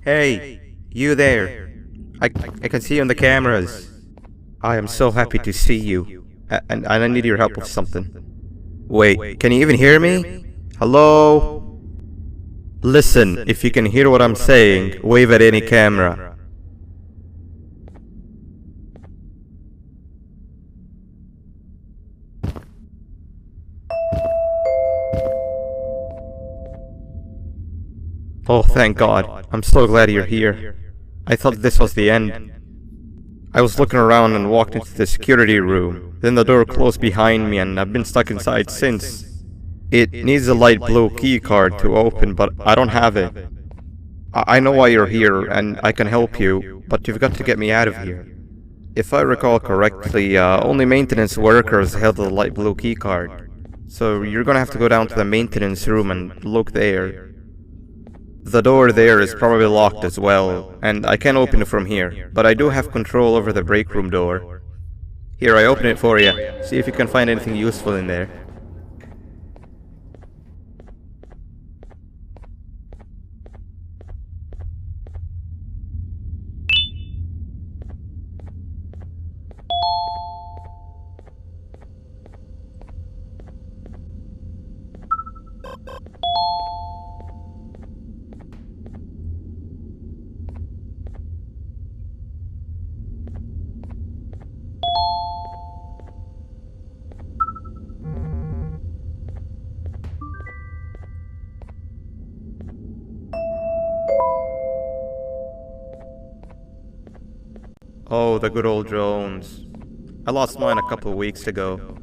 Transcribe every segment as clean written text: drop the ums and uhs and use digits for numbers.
Hey, you there. I can see you on the cameras. I am so happy to see you. And I need your help with something. Wait, can you even hear me? Hello? Listen, if you can hear what I'm saying, wave at any camera. Oh, thank God. I'm so glad you're here. I thought this was the end. I was looking around and walked into the security room. Then the door closed behind me and I've been stuck inside since. It needs a light blue key card to open, but I don't have it. I know why you're here and I can help you, but you've got to get me out of here. If I recall correctly, only maintenance workers held the light blue key card. So you're gonna have to go down to the maintenance room and look there. The door there is probably locked as well, and I can't open it from here, but I do have control over the break room door. Here, I open it for you. See if you can find anything useful in there. Oh, the good old drones. I lost mine a couple of weeks ago.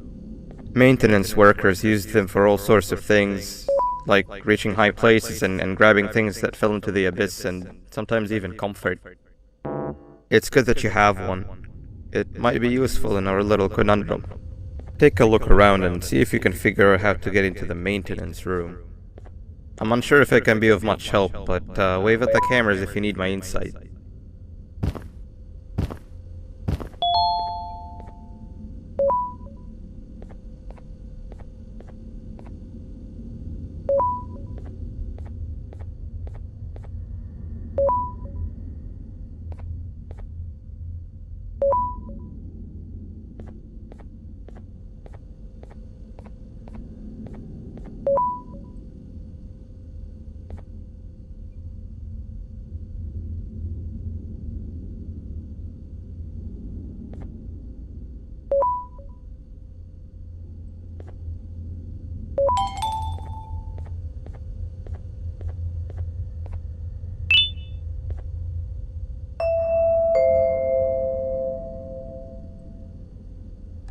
Maintenance workers used them for all sorts of things, like reaching high places and grabbing things that fell into the abyss and sometimes even comfort. It's good that you have one. It might be useful in our little conundrum. Take a look around and see if you can figure out how to get into the maintenance room. I'm unsure if it can be of much help, but wave at the cameras if you need my insight.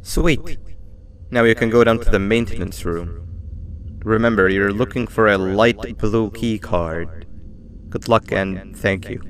Sweet. Now you can go down to the maintenance room. Remember, you're looking for a light blue key card. Good luck and thank you.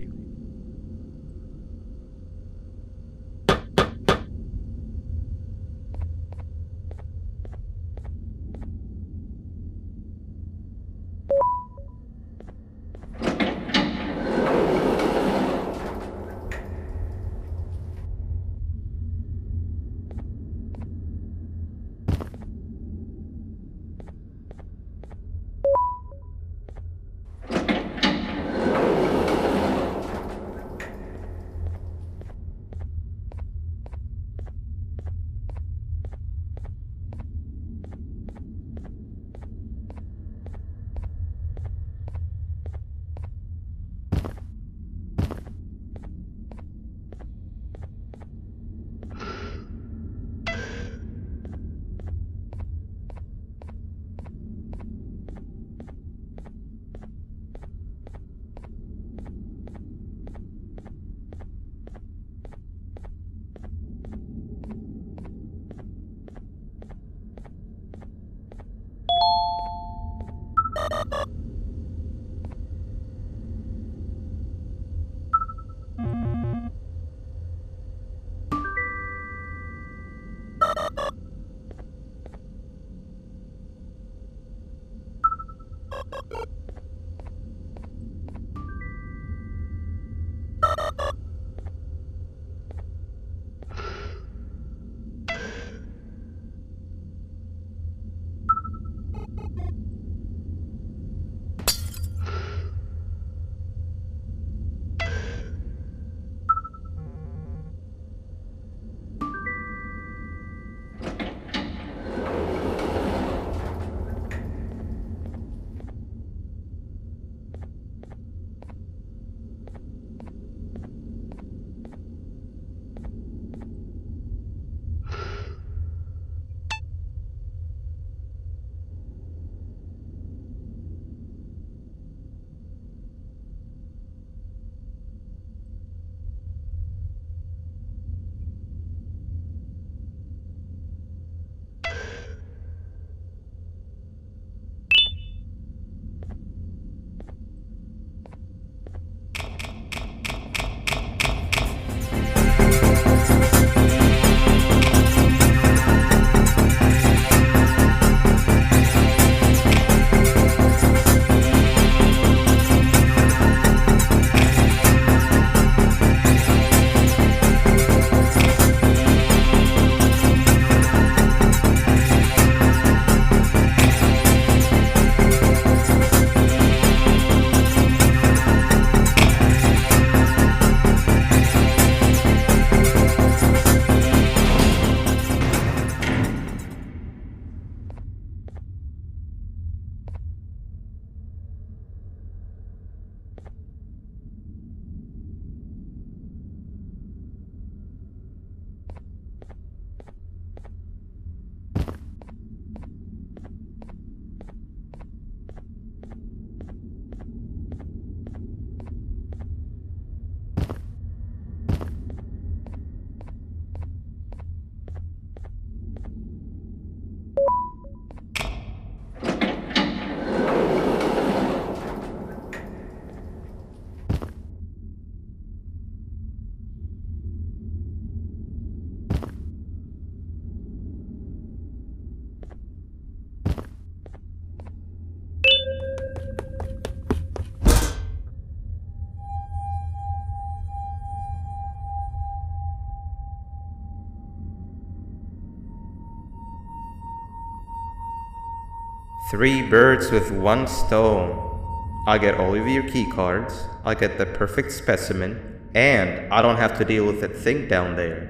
Three birds with one stone. I get all of your key cards, I get the perfect specimen, and I don't have to deal with that thing down there.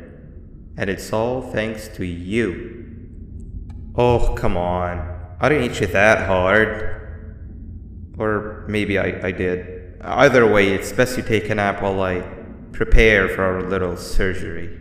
And it's all thanks to you. Oh, come on. I didn't hit you that hard. Or maybe I did. Either way, it's best you take a nap while I prepare for our little surgery.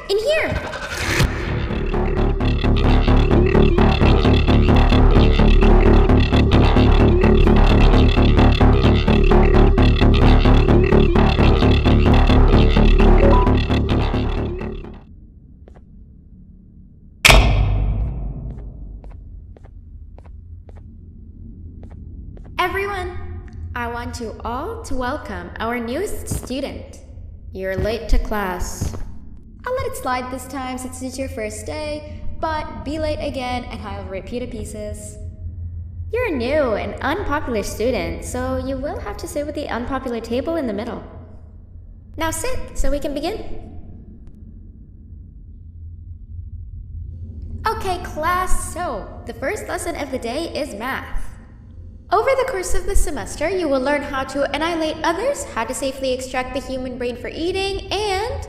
In here! Everyone, I want you all to welcome our newest student. You're late to class. I'll let it slide this time since it's your first day, but be late again and I'll rip you to pieces. You're a new and unpopular student, so you will have to sit with the unpopular table in the middle. Now sit so we can begin. Okay, class, so the first lesson of the day is math. Over the course of the semester, you will learn how to annihilate others, how to safely extract the human brain for eating, and...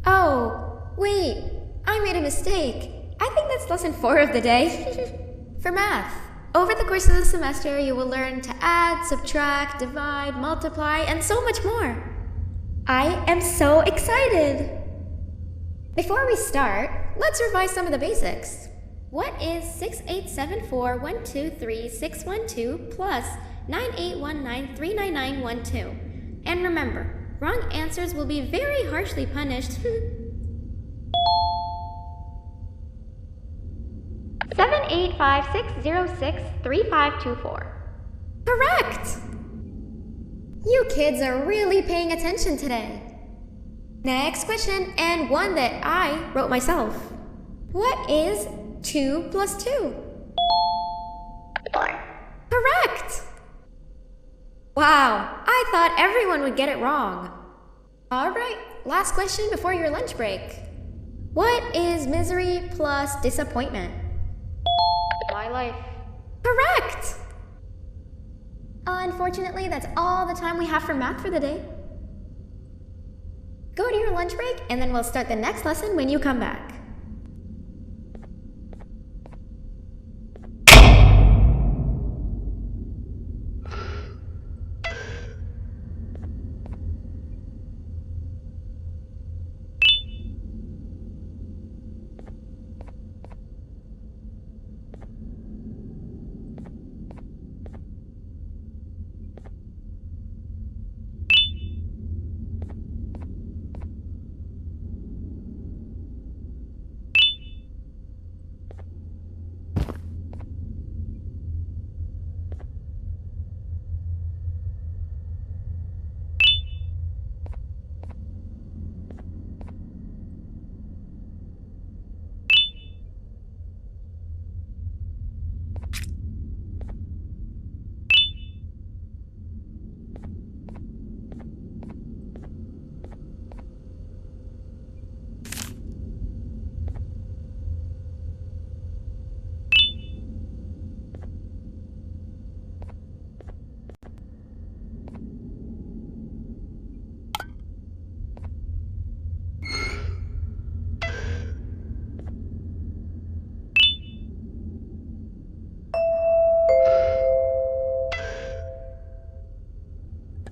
Oh, wait, I made a mistake. I think that's lesson 4 of the day. For math, over the course of the semester, you will learn to add, subtract, divide, multiply, and so much more. I am so excited! Before we start, let's revise some of the basics. What is 6874123612 plus 9819399912? And remember, wrong answers will be very harshly punished. 785-606-3524. Correct! You kids are really paying attention today. Next question, and one that I wrote myself. What is 2 plus 2? 4. Correct! Wow, I thought everyone would get it wrong. Alright, last question before your lunch break. What is misery plus disappointment? My life. Correct! Unfortunately, that's all the time we have for math for the day. Go to your lunch break, and then we'll start the next lesson when you come back.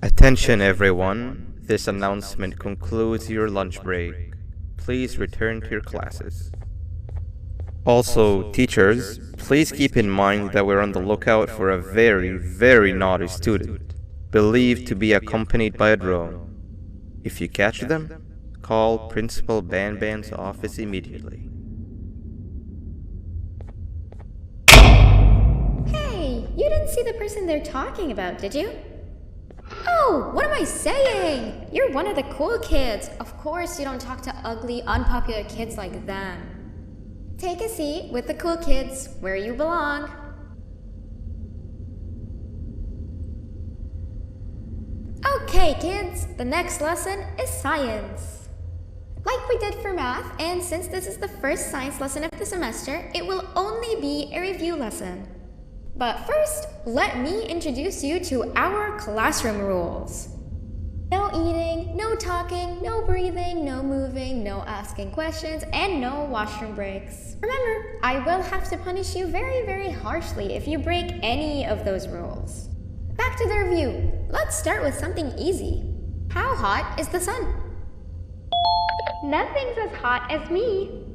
Attention everyone, this announcement concludes your lunch break. Please return to your classes. Also, teachers, please keep in mind that we're on the lookout for a very naughty student, believed to be accompanied by a drone. If you catch them, call Principal Banban's office immediately. Hey, you didn't see the person they're talking about, did you? Oh, what am I saying? You're one of the cool kids. Of course you don't talk to ugly, unpopular kids like them. Take a seat with the cool kids where you belong. Okay, kids, the next lesson is science. Like we did for math, and since this is the first science lesson of the semester, it will only be a review lesson. But first, let me introduce you to our classroom rules. No eating, no talking, no breathing, no moving, no asking questions, and no washroom breaks. Remember, I will have to punish you very harshly if you break any of those rules. Back to the review. Let's start with something easy. How hot is the sun? Nothing's as hot as me.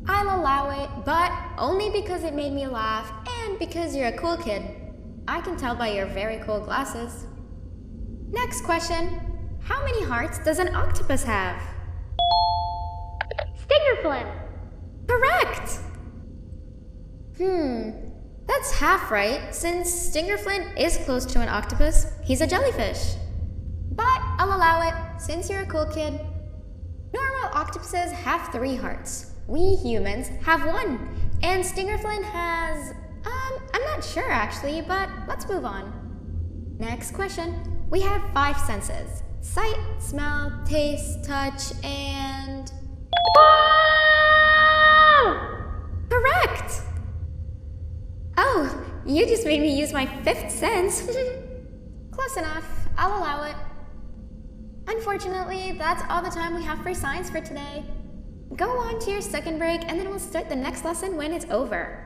I'll allow it, but only because it made me laugh and because you're a cool kid. I can tell by your very cool glasses. Next question. How many hearts does an octopus have? Stingerflint. Correct! That's half right, since Stingerflint is close to an octopus. He's a jellyfish. But I'll allow it, since you're a cool kid. Normal octopuses have 3 hearts. We humans have 1. And Stingerflint has... I'm not sure actually, but let's move on. Next question. We have 5 senses. Sight, smell, taste, touch, and... Correct! Oh, you just made me use my 5th sense. Close enough. I'll allow it. Unfortunately, that's all the time we have for science for today. Go on to your second break, and then we'll start the next lesson when it's over.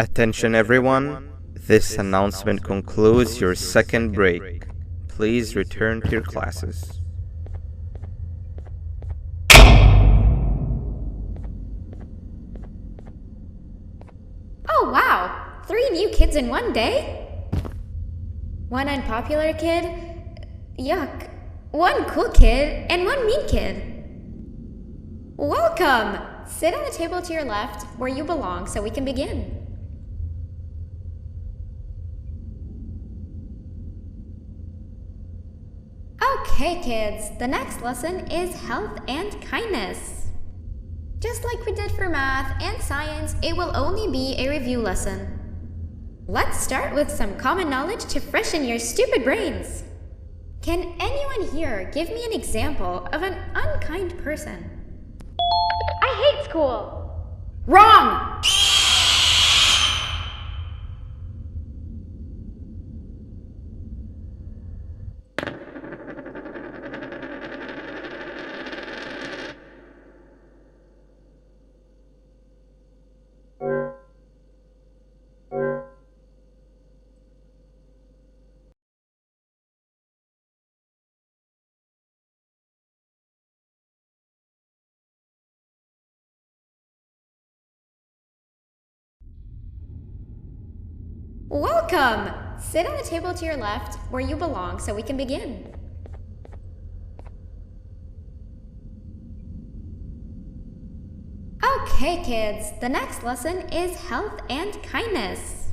Attention everyone, this announcement concludes your second break. Please return to your classes. Oh wow! 3 new kids in one day? 1 unpopular kid? Yuck. 1 cool kid and 1 mean kid. Welcome! Sit on the table to your left, where you belong, so we can begin. Okay, kids, the next lesson is health and kindness. Just like we did for math and science, it will only be a review lesson. Let's start with some common knowledge to freshen your stupid brains. Can anyone here give me an example of an unkind person? I hate school. Wrong! Welcome! Sit on the table to your left, where you belong, so we can begin. Okay, kids, the next lesson is health and kindness.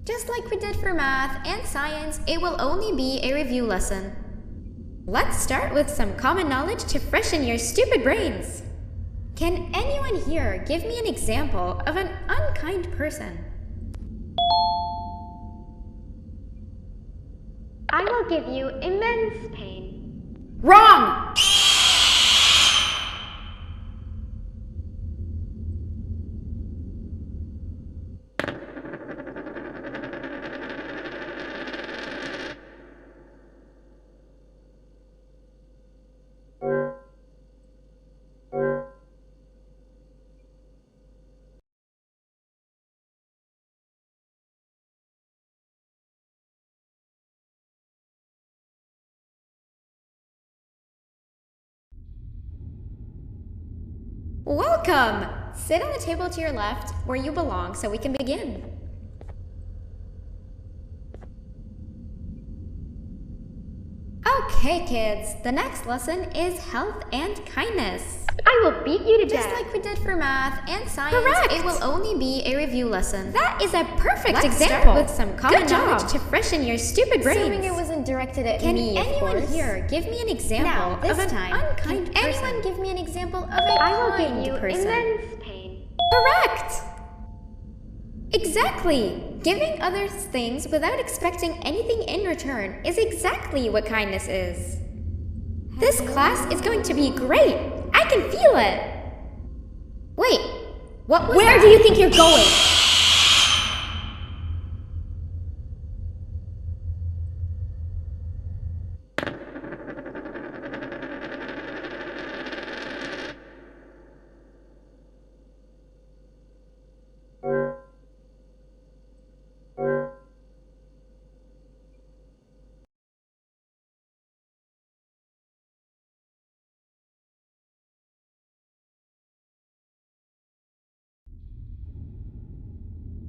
Just like we did for math and science, it will only be a review lesson. Let's start with some common knowledge to freshen your stupid brains. Can anyone here give me an example of an unkind person? I will give you immense pain. Wrong! Welcome! Sit on the table to your left, where you belong, so we can begin. Okay, kids, the next lesson is health and kindness. I will beat you to Just death. like we did for math and science, Correct. it will only be a review lesson. That is a perfect Let's example. start with some common Good job. knowledge to freshen your stupid brains. Assuming it wasn't directed at Can me, of anyone course. here give me an example Now, this of an time, unkind can person? anyone give me an example of a I will kind give you person? immense pain. Correct! Exactly! Giving others things without expecting anything in return is exactly what kindness is. This class is going to be great! I can feel it! Wait, what was Where that? do you think you're going?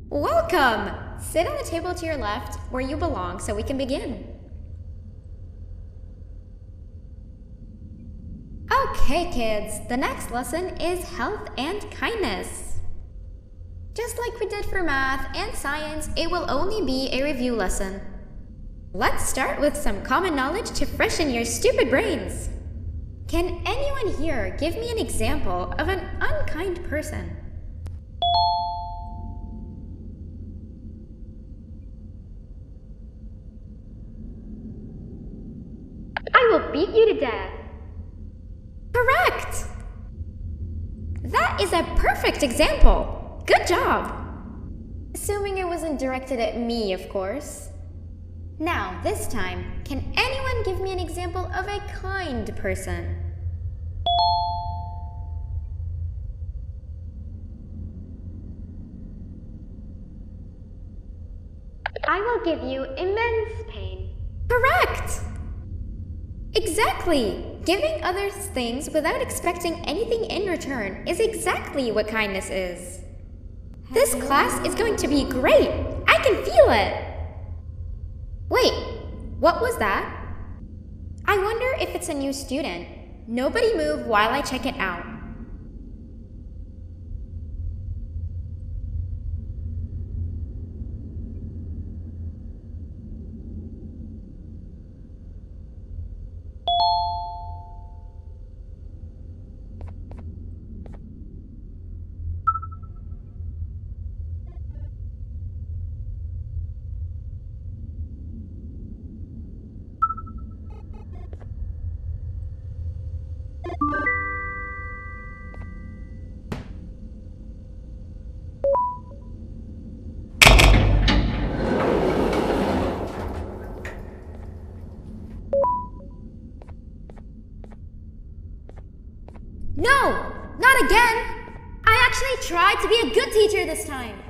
Welcome! Sit on the table to your left, where you belong, so we can begin. Okay, kids, the next lesson is health and kindness. Just like we did for math and science, it will only be a review lesson. Let's start with some common knowledge to freshen your stupid brains. Can anyone here give me an example of an unkind person? I will beat you to death. Correct! That is a perfect example. Good job. Assuming it wasn't directed at me, of course. Now, this time, can anyone give me an example of a kind person? give you immense pain. Correct! Exactly! Giving others things without expecting anything in return is exactly what kindness is. This class is going to be great! I can feel it! Wait, what was that? I wonder if it's a new student. Nobody move while I check it out. No! Not again! I actually tried to be a good teacher this time.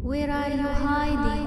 Where are you hiding?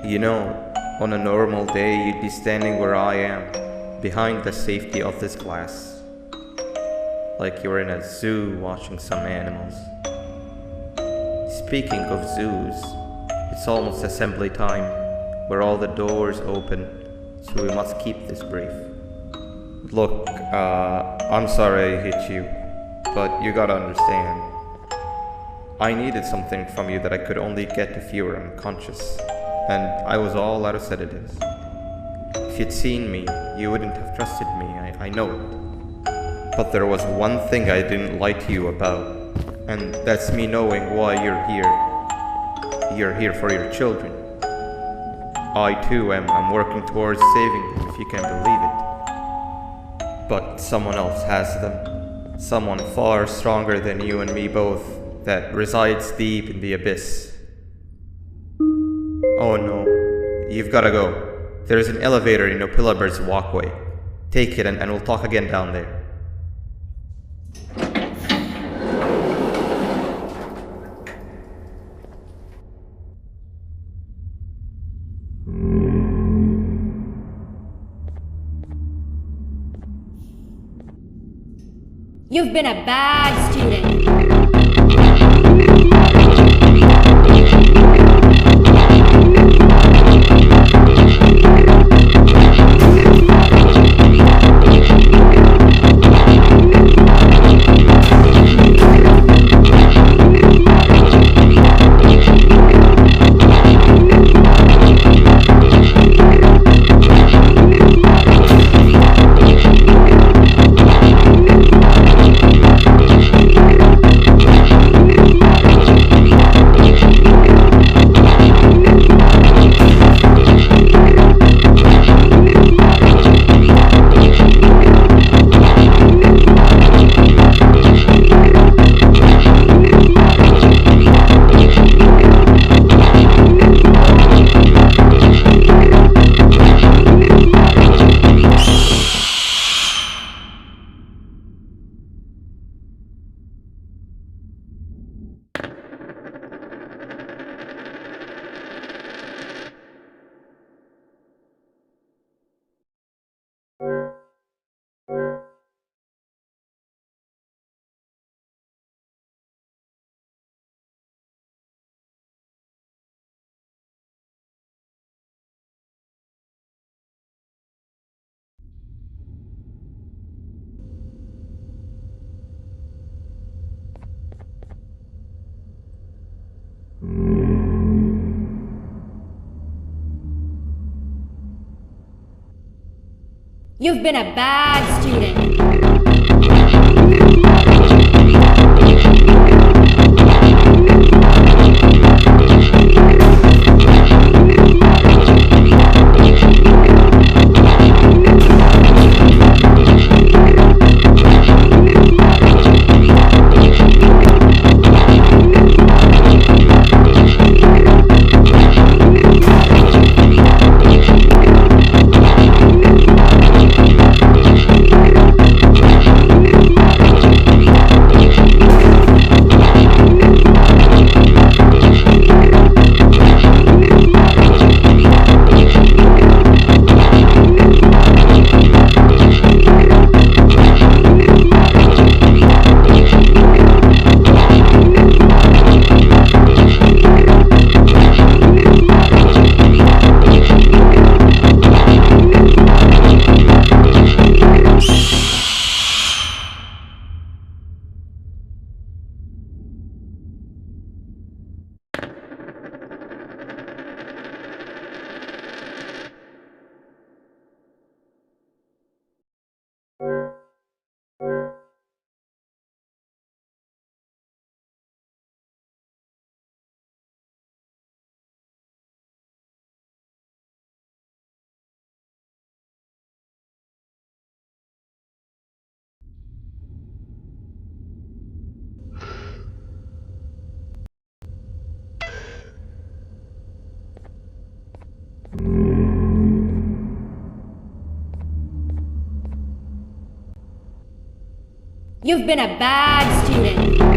You know, on a normal day you'd be standing where I am, behind the safety of this glass. Like you're in a zoo watching some animals. Speaking of zoos, it's almost assembly time, where all the doors open, so we must keep this brief. Look, I'm sorry I hit you, but you gotta understand. I needed something from you that I could only get if you were unconscious, and I was all out of sedatives. If you'd seen me, you wouldn't have trusted me, I know it. But there was one thing I didn't lie to you about, and that's me knowing why you're here. You're here for your children. I too am working towards saving them, if you can believe it. But someone else has them. Someone far stronger than you and me both, that resides deep in the abyss. Oh no, you've gotta go. There's an elevator in Mr.Bersoball's walkway. Take it and we'll talk again down there. You've been a bad student. You've been a bad student. You've been a bad student.